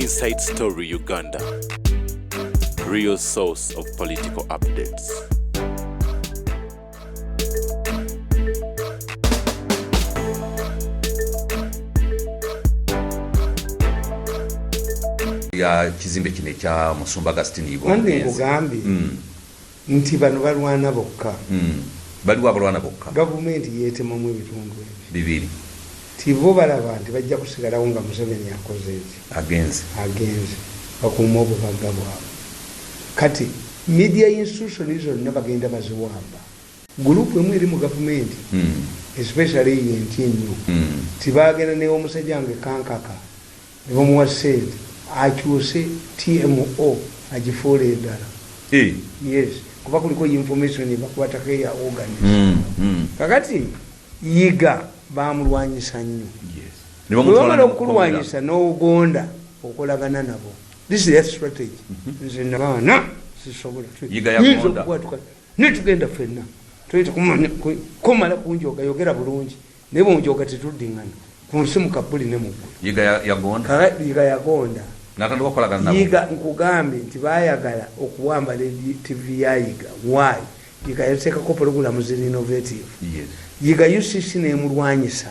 Inside Story Uganda, real source of political updates. Ya kizimbe kine kya Musumba Agustine Igbo. Wande kugambi. Nti bano balwana bokka. Baliwa balwana bokka. Government yetema mu bitundu bibiri. Tivo balaba nti bajja kusigalawo nga Museveni yakoze agenze bakuuma obubagga bwabwe. Kati media institution zonna bagenda baziwamba. Group emu eri mu government, especially yentinyo, tibagenda ne omusajja nge kankaka ne bamuwa sente akyuse TMO agifuula eddala. Yes, kuba kuliko information bakubatako ya organize. Kakati yiga bamulwanyisa nnyo. Bwebamala okulwanyisa n'ogonda okolagana nabo. This is their strategy. Nze nabaana sisobola nitugenda ffenna tuyita kumala kunjoga yogera bulungi naye bonjoga tetuddingana ku nsi mu kabuli ne muggwe. Yiga yagonda natandika okukolagana nabo. Yiga nkugambye nti baayagala okuwamba TV ya Yiga. Why? Yiga yateekako programu ziri innovative. Yiga UCC n'emulwanyisa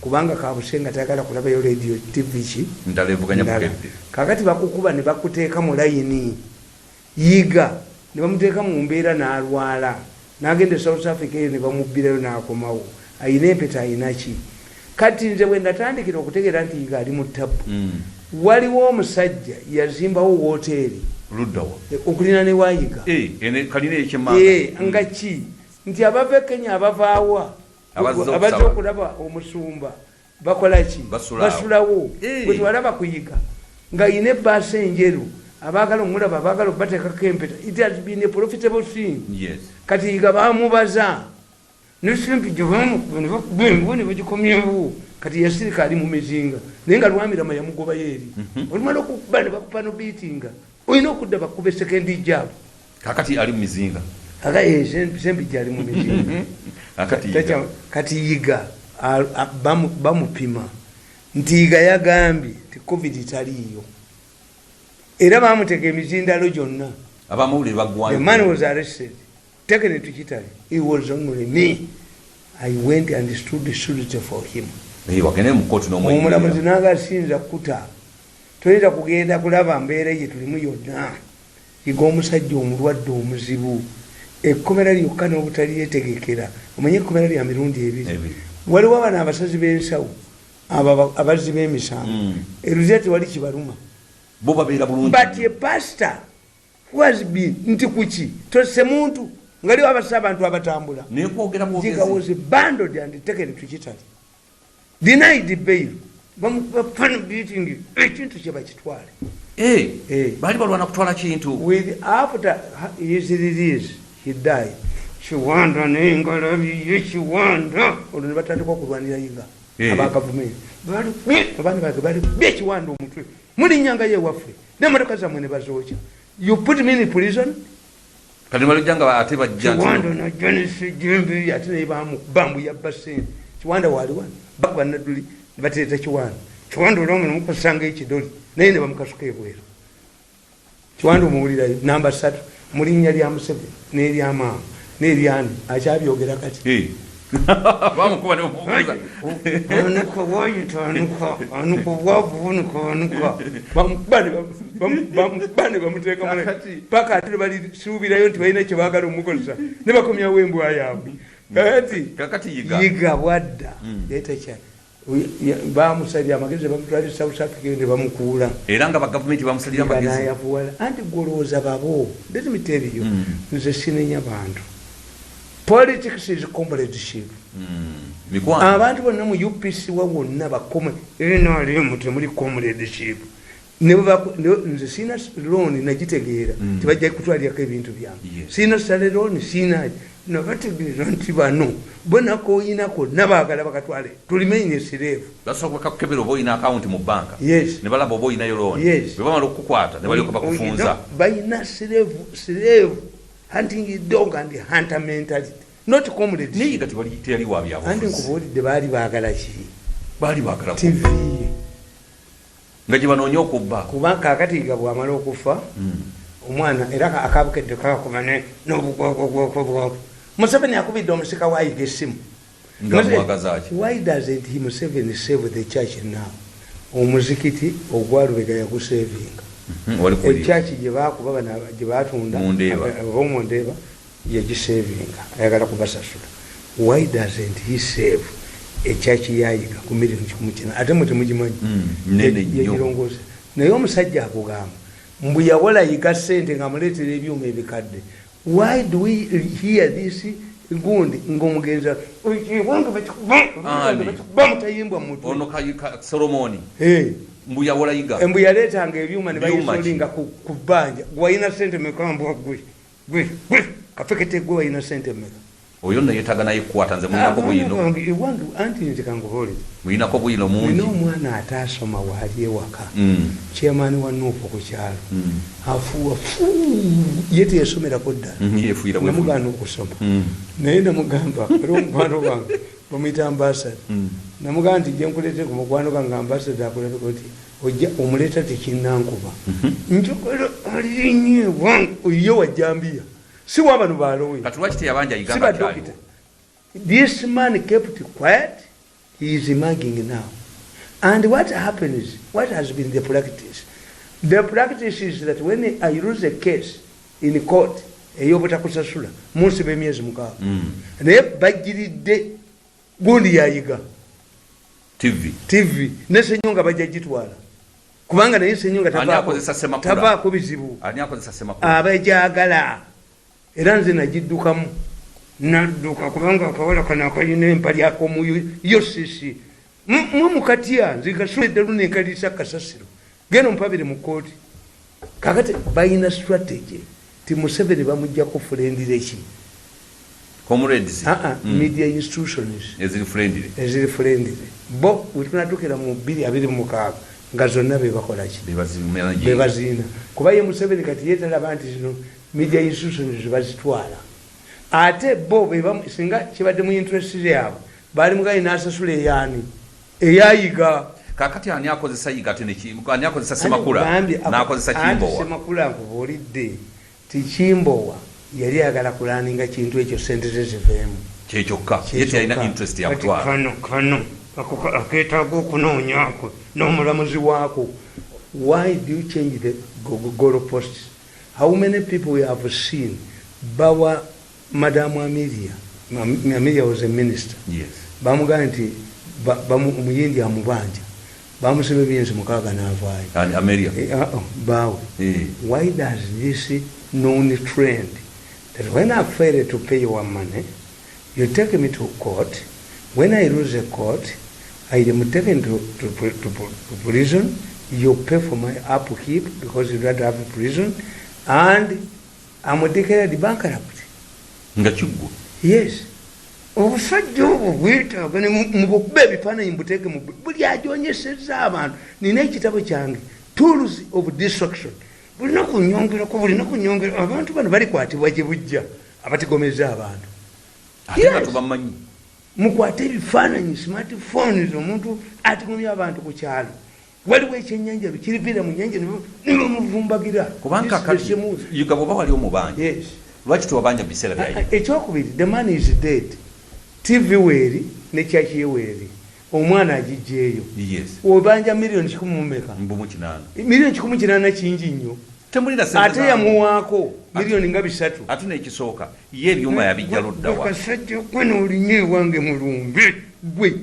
kubanga kabusenga tayagala kulabayo radio TV ki ndalevuganya bukedde. Kakati bakukuba ne bakuteeka mu layini. Yiga ne bamuteeka mu mbeera n'alwala n'agenda South Africa ne bamubbirayo n'akomawo ayina empeta ayina ki. Kati nze bwe natandikira okutegeera nti Yiga ali mu ttabu, waliwo omusajja yazimbawo woteeri luddawo okulina ne wa Yiga kalina ekyemanga nga ki nti abava Kenya abavaawa abazze okulaba omusumba bakola ki basulawo bwe twalaba ku Yiga nga yina ebbaasa enjeru abaagala omulaba abaagala okubateekako empeta. It has been a profitable thing. Kati Yiga bamubaza nesimpi gyebamukuba ne bagikomyewo kati yasirika ali mu mizinga naye nga Lwamirama yamugobayo eri. Olumala okukuba ne bakupa no beatinga olina okudda bakube sekendi jaabu. Kakati ali mu mizinga sempi gyali mu mizinga. Kati Yiga bamupima nti Yiga yagambye ti COVID taliiyo era bamuteeka emizindalo gyonna. Abamawulire baggwayo. The man was arrested, taken into Kitale. He was only me. I went and stood the surety for him. Omulamuzi n'agasinza kuta toyinza kugenda kulaba mbeera ye tulimu yonna. Yiga omusajja omulwadde omuzibu. Ekkomera lyokka n'obutali yetegekera. Omanye ekkomera lya mirundi ebiri. Waliwo abana abasazi b'ensawo abazzi b'emisango. Eruzia tewali kibaluma. Bo babeera bulungi. But a pastor who has been nti kuki tose muntu ngaliwo abasa abantu abatambula. Nekwogera mu Yiga was abandoned and taken to Kitale. Denied bail. Bamufana beating ekintu kye bakitwale. Bali balwana kutwala kintu. With after his release he died. Chiwanda n'engalabi y'ekiwanda olwo ne batandika okulwanira Yiga aba gavumenti. Bali bekiwanda omutwe muli nyanga ye waffe n'emotoka zammwe ne bazoocha. You put me in prison. Kati balijanga ate bajja Chiwanda na Genesis jimbi ate ne bambu ya basini. Chiwanda wali wani banaduli bateeta Chiwanda. Chiwanda olongo n'okusanga ekidoli naye ne bamukasuka ebweru. Chiwanda omuwulirayo namba 3 mu linnya lya Museveni n'erya maama n'eryani akyabyogera kati. Bamukuba ne bamubuuza. Anuka wayitanuka anuka wavunuka anuka bamubane bamuteeka mu paka ate balisuubirayo nti balina kye baagala omukozesa ne bakomyawo embwa yaabwe. Kakati Yiga bwadda yayita kya bamusabye amagezi bamutwala South Africa ne bamukuula era nga bagavumenti bamusalira amagezi nayavuwala anti golowooza babo. Let me tell you, nze sinenya bantu. Politics is comradeship. Abantu bonna mu UPC wabonna bakome NRM temuli comradeship. Nze sina loan nagitegeera tebajja kutwalirako ebintu byange. Sina sale loan sina nabategeera nti bano bonna koyinako nabaagala bakatwale tulimenye sireevu. Basobola kukebera oba oyina account mu banka ne balaba oba oyinayo loan bwe bamala okukukwata ne balyoka bakufunza. Bayina sireevu hunting dog and hunter mentality. Not comrades. Ni kati bali teri wabyabo. Andi nkubulidde bali baagala ki? Bali baagala TV. ngaji banonye okubba kuba kakati bwamala okufa omwana era akabukedde kakumane n'obugwogwogwogwogwo Museveni akubidde omusika waayiga essimu. Why doesn't he Museveni save the church now? Omuzikiti ogwalubega yagusevinga. Echachi gye baakuba gye baatunda omundeeba yagisevinga ayagala kubasasula. Why doesn't he save echachi yayiga ku milioni 100 ate muti mugimanyi yagirongoza naye omusajja akugamba mbu yawola yiga ssente nga muleetera ebyuma ebikadde. Why do we hear this gundi ngomugenza bamutayimbwa mutu ono Solomoni mbu yawola yiga embu yaleetanga ebyuma ne bayisolinga ku bbanja gwayina ssente mekambwa gwe kafekete gwe wayina ssente meka oyo naye yetaga naye kukwata nze muyinako buyino iwandu anti ntikanguhole muyinako buyino mungi n'omwana ataasoma waali ewaka chairman wa nuupu ku kyalo afuuwa ye teyasomerako ddala namugaana okusoma naye namugamba era omukwano gwange bamuyita ambasada namugamba nti gye nkuleete ku mukwano gange ambasada akulabeka oti ojja omuleeta tekinnankuba njogera alinye wangu ye wajjambiya si wabano balowe katulwaki yabanja yigamba kyali this man kept quiet. He is emerging now. And what happens, what has been the practice? The practice is that when I lose a case in court, eyobutakusasula munsi b'emyezi mukaaga naye bagiridde gundi yayiga TV nesenyonga bajja gitwala kubanga naye senyonga tavaako bizibu abajagala era nze nagiddukamu nadduka kubanga akawala kana akalina empali akomu yosisi mukatya nzigasumedde lunenkaliisa kasasiro geno mpabire mu kooti kakati balina strategy ti Museveni bamujja kufulendire ki comrades media institutions eziri friendly bo wetunatukira mu 2026 nga zonna bebakola ki bebazina kuba ye Museveni kati yetalaba nti zino media institutions bazitwala ate bo singa kibadde mu interest yaabwe bali mugayi n'asasula eyaani eyayiga kakati ani akozesa yiga ate ani akozesa Semakula n'akozesa Kimbowa Semakula nkubuulidde ti Kimbowa yali ayagala kulaninga kintu ekyo sente ze ziveemu kyekyokka ye teyalina interest ya kutwala kano akeetaaga okunoonyaako n'omulamuzi waako. Why do you change the goalposts? How many people we have seen bawa Madam Amelia was a minister. Yes. Bamugamba nti muyindi amubanja bamusiba ebyensi mukaaga n'avaayo and Amelia bawe. Why does this known trend that when I fail to pay your money you take me to court, when I lose a court I am taken to prison, you pay for my upkeep because you don't have a prison and I'm declared bankrupt. Ngachugwa. Yes. Obusajja obwo bwetaaga ne mubukuba ebifaananyi mbuteeke mu buli agyonyesezza abantu. Nina ekitabo kyange Tools of Destruction. Bulina kunyongera abantu bano balikwatibwa gye bujja abatigomeza abantu. Ate tubamanyi. Mukwate ebifaananyi smartphones omuntu atigomya abantu ku kyalo. Waliwo ekyennyanja bikirivira mu nnyanja nimuvumbagira. Kubanga kati yugabo bawali omubanja. Yes. Lwaki tuwabanja biseera byayi? Ekyokubiri, the man is dead. TV weeri ne kyaki yeweeri. Omwana agijeeyo. Yes. Obanja milioni 10 mumeka. Mbumu 8. Milioni 10 kingi nnyo. Temulina sente. Ate yamuwaako milioni nga 3. Atuna ekisooka. Ye ebyuma yabijja luddawa. Kasajja gwe n'olinye wange mulumbe gwe.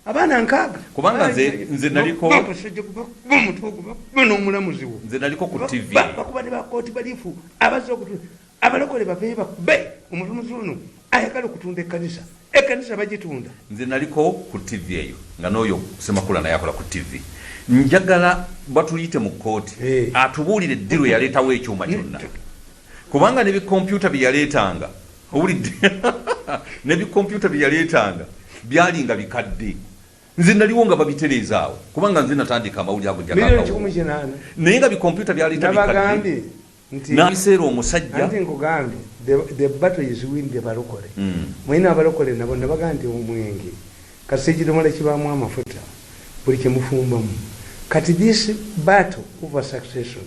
Abaana nkaaga. Kubanga nze naliko kasajja kuba mutugo n'omulamuzi wo. Nze naliko ku TV. Bakubadde ba kooti balifu abazza okutu abalokole babe bakube omulamuzi ono ayagala okutunda ekkanisa bagitunda. Nze naliko ku TV eyo nga n'oyo Semakula naye akola ku TV. Njagala batuyite mu kooti atubuulire eddiru yaleetawo ekyuma kyonna kubanga ne bikompyuta bye yaleetanga owulidde ne bikompyuta bye yaleetanga byalinga bikadde. Nze naliwo nga babitereezaawo kubanga nze natandika amawulire ago jakakawo naye nga bikompyuta byaleeta bikadde n'abiseera omusajja anti nkugambye the battle is win the balokole mwina abalokole nabo nabaga nti omwenge kasi ekidomola kibaamu amafuta buli kyemufumbamu kati this battle over succession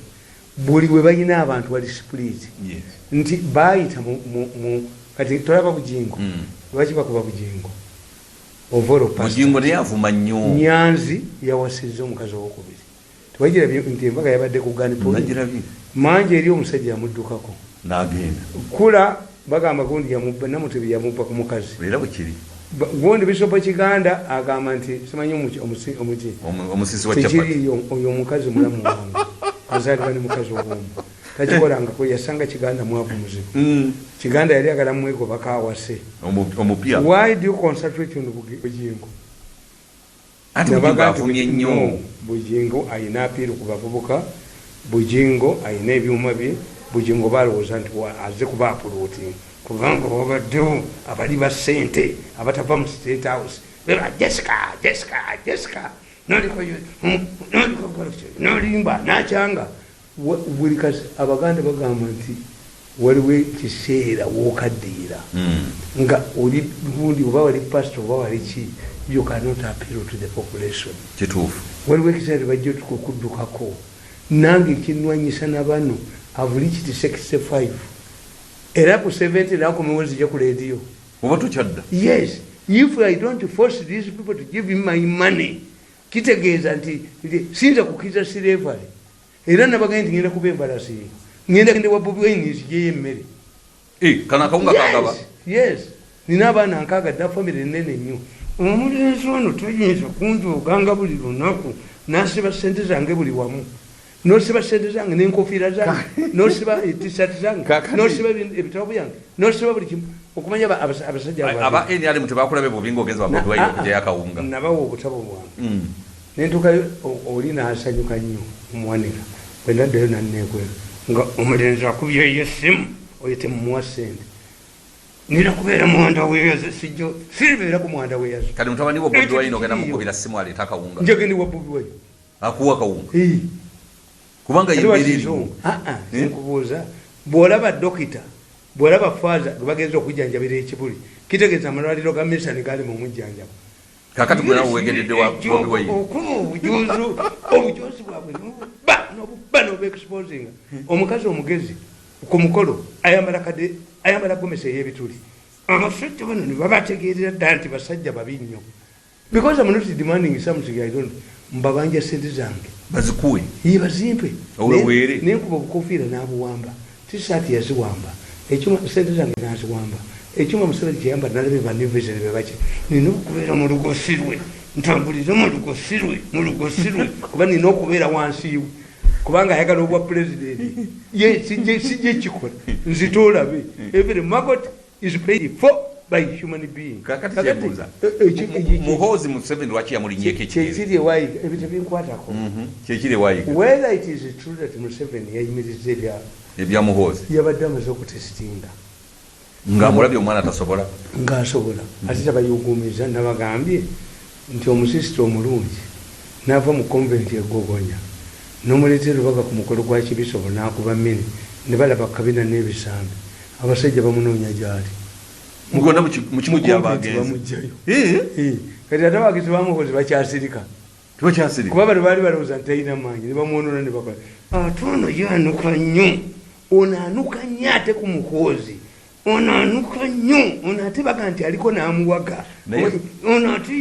buli bwe balina abantu wali split nti bayita kati tolaba Bujingo lwaki bakuba Bujingo Bujingo teyavuma nnyo Nyanzi yawasizza omukazi owokubiri tewagirabye nti embaga yabadde ku Ganipoli Manje eri omusajja yamuddukako n'agenda Kula bagamba gundi yamubba Namutebi yamubba ku mukazi era bwe kiri gundi Bishop Kiganda agamba nti simanyi omusisi wa chapati oyo omukazi mulamu wange azalibwa ne mukazi owomu takikolangako yasanga Kiganda mwavu muzibu Kiganda yali agala mwego bakawase omupya why do you concentrate on Bujingo ati bavumye nnyo Bujingo ayina apiiru ku bavubuka Bujingo ayina ebyuma bye Bujingo balowooza nti aze kuba apulooting kubanga babaddewo abali ba ssente abatava mu State House beba Jessica nolimba nakyanga buli kasi Abaganda bagamba nti waliwo ekiseera wokaddiira nga oli gundi oba wali pastor oba wali ki you cannot appeal to the population kituufu waliwo ekiseera bajja okukuddukako nange kinwanyisa na bano I've reached 65 era ku 70 nakomewo nzija ku radio oba tokyadda yes if I don't force these people to give me my money kitegeeza nti sinza kukiza slavery era nabagenda nti ngenda kuba embalasi ngenda kende wa Bobi Wine nzijeyo emmere kana akawunga kagaba yes nina abaana nkaaga dda family nnene nnyo omulenzi ono toyinza kunjooganga buli lunaku nasiba ssente zange buli wamu nosiba ssente zange n'enkofiira zange nosiba t-shirt zange nosiba ebitabo byange nosiba buli kimu okumanya abasajja aba NRM tebakulabe bubinga ogeza wa Bobi Wine okujja yakawunga nabawo obutabo bwange nentukayo oli n'asanyuka nnyo omuwanika bwe ndaddayo nanneekwera nga omulenzi akubyeyo essimu oyo temumuwa ssente nira kubeera muwanda weeyaze sijjo siribeera ku muwanda weeyaze kati mutabani wa Bobi Wine ogenda mukubira ssimu aleeta akawunga njageni wa Bobi Wine akuwa akawunga kubanga yibiririmu nkubuuza bw'olaba dokita bw'olaba faaza gwe bagenza okujjanjabira ekibuli kitegeeza amalwaliro ga Mesani gali mu mujjanjaba kakati gwe nawe weegededde wa Bobi Wine okuba obujuzi bwabwe nobuba nobuexposinga omukazi omugezi ku mukolo ayambala gomesa ey'ebituli abasajja bano ne babategeerera ddala nti basajja babi nnyo because I'm not demanding something I don't mbabanja sente zange bazikuwe bazimpe nenkuba obukofiira n'abuwamba tisaati yaziwamba ekyuma sente zange naziwamba ekyuma museveni kyeyamba nalabe banivesere bebaki nina okubeera mu lugosirwe ntambulire mu lugosirwe kuba nina okubeera wansiiwe kubanga ayagala obwa pulezidenti sijja ekikola nzitoolabe every market is paid for by human being muhozi Museveni lwaki yamulinnyeko kyekiri ewayiga ebyo tebinkwatako kyekiri ewayiga whether it is true that Museveni yayimirizza ebya muhozi yabadde amaze okutesitinga ng'amulabye omwana tasobola ng'asobola ate tabayugumiza nabagambye nti omusisita omulungi n'ava mu konventi egogonya n'omuleetera obaga ku mukolo gwa kibisobo n'akuba mmini ne balaba kabina n'ebisambi abasajja bamunoonya gy'ali mugonna mu kimu gy'abagenzi bamugjayo kati ate abagenzi bamuhozi bakyasirika tebakyasirika kuba bano baali balowooza nti talina maanyi ne bamwonoona ne bakola ate ono yanuka nnyo ono anuka nnyo ate ku muhozi ono anuka nnyo ono ate baga nti aliko n'amuwaga ono ate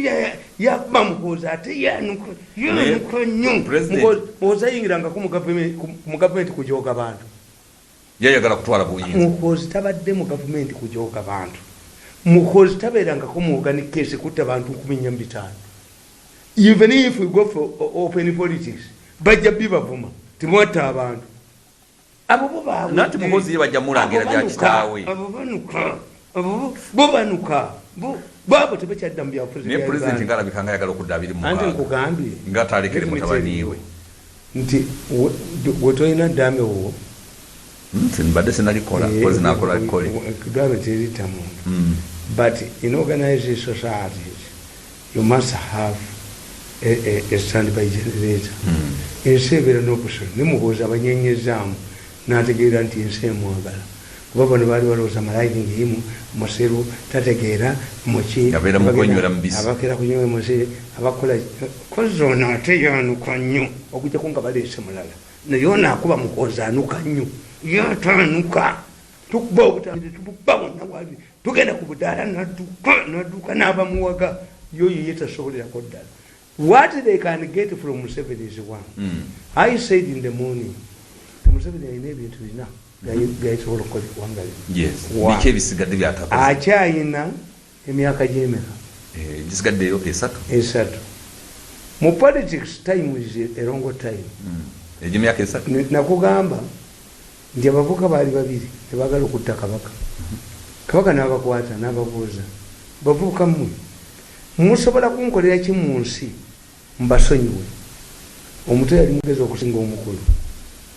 yabba muhozi ate yanuka nnyo muhozi ayingirangako mu gavumenti kujooga bantu yayagala kutwala buyinza muhozi tabadde mu gavumenti kujooga bantu muhozi tabeerangako mu organic case kutta bantu 15,000 even if we go for open politics bajja bibavuma timwatta abantu abo bo nati muhozi ye bajja mulangira bya kitaawe bo banuka babo tebakyadda mu byafuzi ne president ngalabikanga yagala okuddaabiri mu ante nkugambye nga talekere mutabaniwe nti wetoyina ddambe wo mbadde sinalikola kozi nakola likole government erita muntu but in organized societies you must have a standby generator ensi ebeera n'okusolo ne muhoozi abanyenyezaamu n'ategeera nti ensi emwagala kuba bano baali balowooza malayini ngiyimu musiru tategeera muki abakera kunywa musiri abakola kozona ate yanuka nnyo okujjako nga baleese mulala naye onaakuba mukozi anuka nnyo yataanuka tukuba obutandire tububa bonna bwali tugenda ku budaala nadduka n'abamuwaga yoyo yetasobolerako ddala. What they can get from Museveni is one. I said in the morning, Museveni alina ebintu bina gayisobola okukola eggwanga lino. Akyayina emyaka gy'emeka gisigaddeyo esatu. Mu politics time is a long time. Egyo myaka esatu. Nakugamba nti abavuka baali babiri tebaagala okutta kabaka. Kabaka n'abakwata n'ababuuza bavubuka mmwe musobola kunkolera ki mu nsi mbasonyiwe. Omuto yali mugezi okusinga omukulu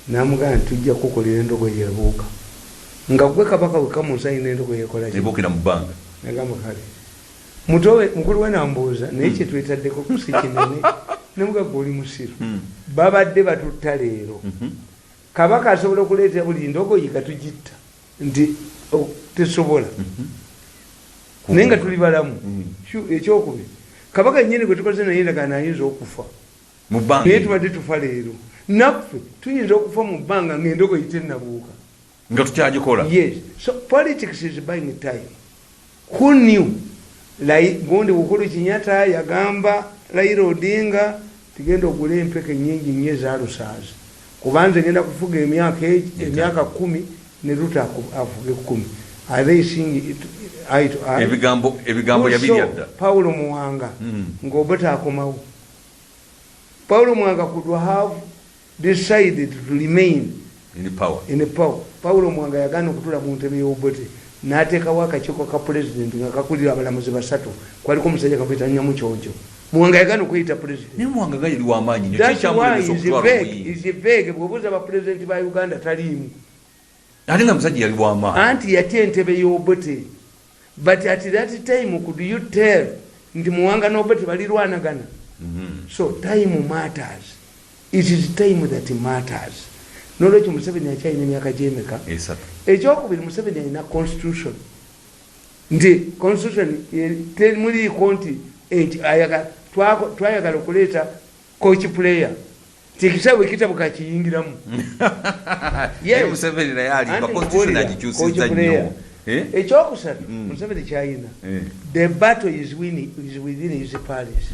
n'amugamba nti tujja kukolera endogoyi ebuuka nga gwe kabaka wekamusanyina endogoyi ekola ebuukira mu bbanga nagamba kale mutowe mukulu we nambuuza naye kyetwetaddeko kusi kinene nemugagga oli musiru babadde batutta leero kabaka asobola okuleeta buli ndogoyi katugitta nti tesobola naye nga tuli balamu ekyokubiri kabaka nyini gwe tukoze naye ndagana ayinza okufa naye tubadde tufa leero naffe tuyinza okufa mu bbanga ng'endogoyi tennabuuka nga tukyagikola. Yes, so politics is buying time. Who knew? Gundi Uhuru Kenyatta yagamba Raila Odinga tugenda ogula empeke nyingi nnyo ezaalusaazi kubanze ngenda kufuga emyaka 10 ne Ruto afuge 10. Are they seeing it eye to eye? Ebigambo yabiryadda. Paulo Muwanga ng'obota akomawo. Paulo Muwanga could have decided to remain in power. Paulo Muwanga yagaana okutula mu ntebe y'obote n'ateekawo akakiiko ka president nga kakulira abalamuzi basatu kwaliko omusajja kakuyita Nyamukyonjo. Muwanga yagaana okuyita president. Naye Muwanga nga yali w'amaanyi nnyo kyekyamulemesa okutwala obuyinza. Is vague bw'obuuza aba president ba Uganda taliimu. Ate nga musajja yali w'amaanyi. Anti yatya entebe y'obote. But at that time could you tell nti Muwanga n'obote balirwanagana? So time matters. It is time that matters. Nolwekyo Museveni akyalina emyaka gy'emeka ekyokubiri Museveni alina constitution nti constitution temuliiko nti twayagala okuleeta coach player tikisabwe kitabuka kiyingiramu ekyokusatu Museveni kyalina the battle is within his palace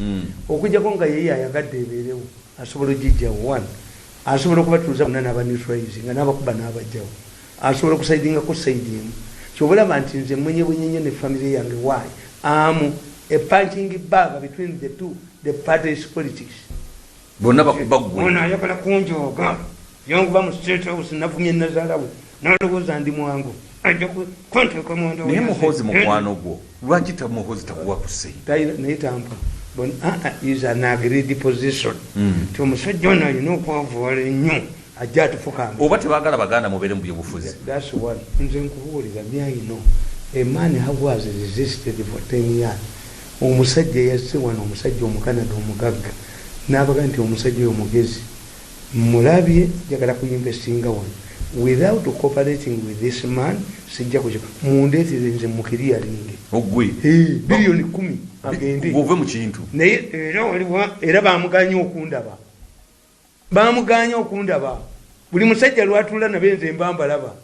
okujjako nga yeye ayagadde ebeerewo asobola ogijjawo one asobola okubatuuza bonna n'abaneutralize nga n'abakuba n'abajjawo asobola okusaidingako saidi emu kyobulaba nti nze mwenyebwenyenye ne famire yange why am a punching bag between the parties politics bonna bakubagwe ono ayagala kunjooga yanguba mu state house navumye nazaalawe n'alowooza ndi mwangu ajja kunteeka munda naye muhozi mukwano gwo lwaki muhozi takuwa ku saidi naye tampa is an agreed position to omusajja ono alina okwavuwala ennyo ajja atufukanga oba tebaagala baganda mubeere mu byobufuzi. That's one. Nze nkubuulira byayino a man who was resisted for 10 years omusajja yazze wano omusajja omukanada omugagga n'abaga nti omusajja oyo mugezi mulabye jagala kuyinvestinga wano without cooperating with this man sijja kujja mundeetere nze mukiriyalinge ogwe biliyoni 10 agende ove mu kintu naye era bamuganya okundaba buli musajja lwatula nabenze mbambalaba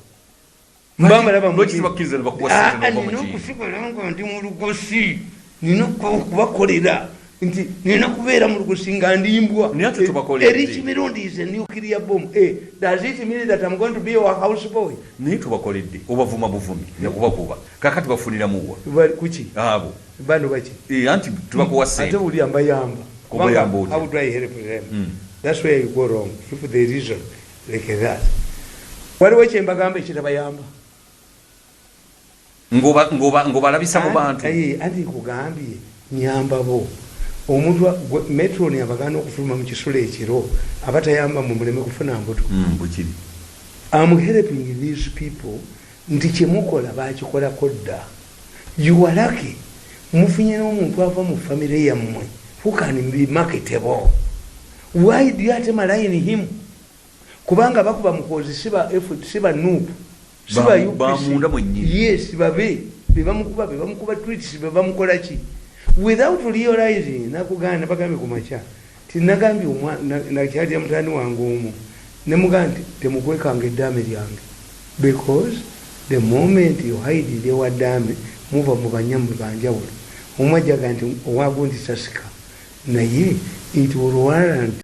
okusigala nga ndi mu lugosi nina okubakolera nti nina kubeera mu lugosi nga ndimbwa erich Mirundi is a nuclear bomb. Does it mean that I'm going to be a house boy? Naye tubakoledde obavuma buvumi nakubakuba kakati bafunira muwa kuki abo bano baki anti tubakuwa sente ate uli ambayamba kubayamba how do I help them? That's where you go wrong if the reason like that. Waliwo kyembagamba ekitabayamba ngobalabisa mu bantu anti kugambye nyamba bo omuntu metro abagana okufuluma mu kisula ekiro abatayamba mu muleme kufuna mbuto bukiri. I'm helping these people nti kyemukola bakikolako dda. You are lucky mufunye n'omuntu ava mu family yammwe who can be marketable. Why do you atema line him? Kubanga bakuba mukozi siba nuupu bamunda mwennyini. Yes, babe bebamukuba tweets bebamukola ki without realizing. Nakuganda bagambe ku macha tinagambye nakyali ya mutani wange omu nemugamba nti temukwekanga eddaame lyange because the moment you hide lewa ddaame muva mu banyamu banjawulo omwajjaga nti owagundi sasika naye it will warrant